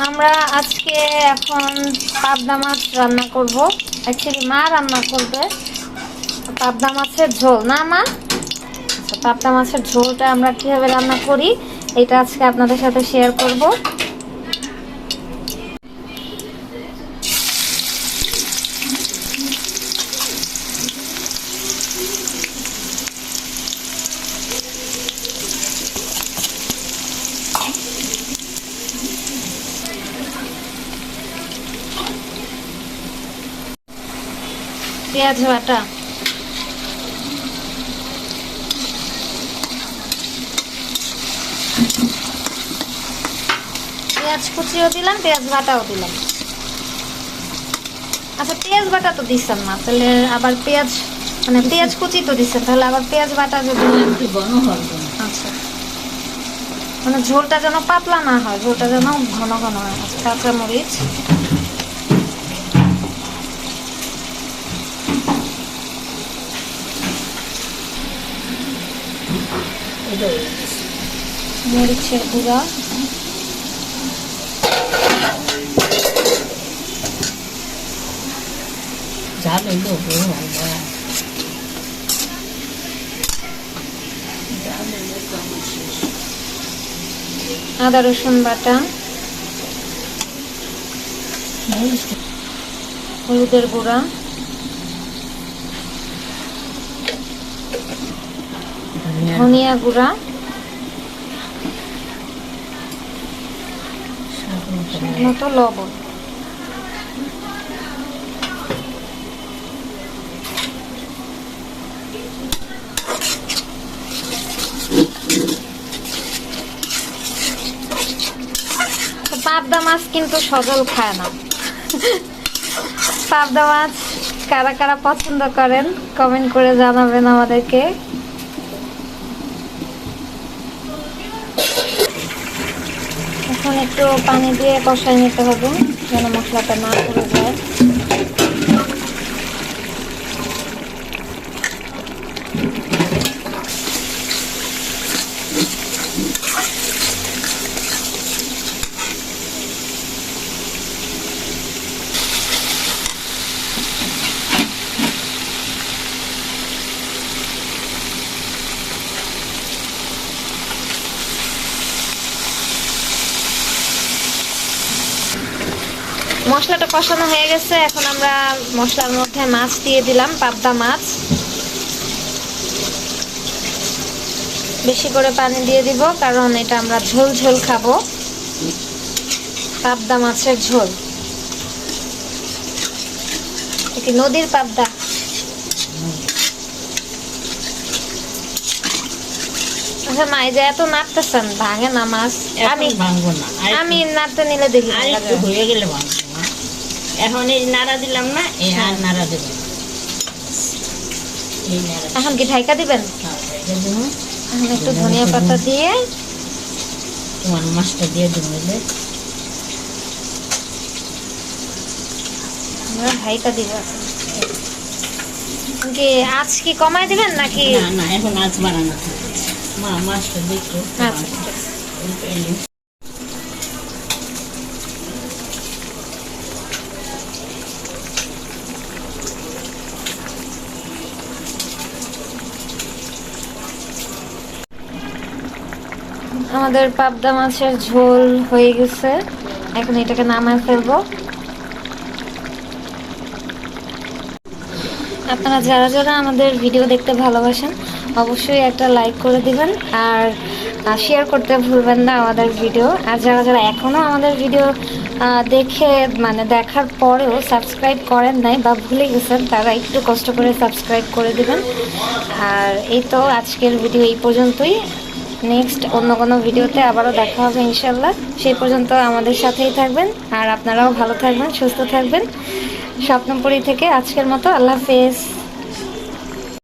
আমরা আজকে এখন পাবদা মাছ রান্না করব। অ্যাকচুয়ালি মা রান্না করবে পাবদা মাছের ঝোল, না মা? আচ্ছা, পাবদা মাছের ঝোলটা আমরা কিভাবে রান্না করি এটা আজকে আপনাদের সাথে শেয়ার করব। পেঁয়াজ বাটা, পেঁয়াজ কুচিও দিলাম, পেঁয়াজ বাটাও দিলাম। আচ্ছা, পেঁয়াজ বাটা তো দিচ্ছেন না, তাহলে আবার পেঁয়াজ মানে পেঁয়াজ কুচি তো দিচ্ছেন, তাহলে আবার পেঁয়াজ বাটা যদি আচ্ছা, মানে ঝোলটা যেন পাতলা না হয়, ঝোলটা যেন ঘন ঘন হয়। আচ্ছা, কাঁচামরিচ, মরিচের গুঁড়া, আদা রসুন বাটা, হলুদের গুঁড়া, ধনিয়া গুঁড়া, মতো লবণ। পাবদা মাছ কিন্তু সজল খায় না। পাবদা মাছ কারা কারা পছন্দ করেন কমেন্ট করে জানাবেন আমাদেরকে। এখন একটু পানি দিয়ে কষাই নিতে হবে যেন মশলাটা না পুড়ে যায়। মশলাটা কষানো হয়ে গেছে, এখন আমরা মশলার মধ্যে মাছ দিয়ে দিলাম, পাবদা মাছ। বেশি করে পানি দিয়ে দিব কারণ এটা আমরা ঝোল ঝোল খাবো, পাবদা মাছের ঝোল। এটি নদীর পাবদা। আচ্ছা মা, এই যে এত নাড়তেছেন, ভাঙে না মাছ? আমি ভাঙবো না, আমি নাড়তে নিলে দেখি হয়ে গেলে ভাঙবো। এখন এই নাড়া দিলাম না, এই আর নাড়া দেব। এখন কি ঢাকা দিবেন? এখন একটু ধনিয়া পাতা দিয়ে তোমার মাছটা দিয়ে দেবো। আমরা ঢাকা দিব। কি আজ কি কমাই দিবেন নাকি? না না, এখন আজ বাড়ানো মা, মাছটা দেখো। আচ্ছা, ঠিক আছে। আমাদের পাবদা মাছের ঝোল হয়ে গেছে, এখন এটাকে নামায় ফেলবো। আপনারা যারা যারা আমাদের ভিডিও দেখতে ভালোবাসেন অবশ্যই একটা লাইক করে দিবেন আর শেয়ার করতে ভুলবেন না আমাদের ভিডিও। আর যারা যারা এখনও আমাদের ভিডিও দেখে মানে দেখার পরেও সাবস্ক্রাইব করেন নাই বা ভুলে গেছেন, তারা একটু কষ্ট করে সাবস্ক্রাইব করে দিবেন। আর এই তো আজকের ভিডিও এই পর্যন্তই। নেক্সট অন্য কোনো ভিডিওতে আবারও দেখা হবে ইনশাল্লাহ। সেই পর্যন্ত আমাদের সাথেই থাকবেন আর আপনারাও ভালো থাকবেন, সুস্থ থাকবেন। স্বপ্নপুরী থেকে আজকের মতো আল্লাহ হাফেজ।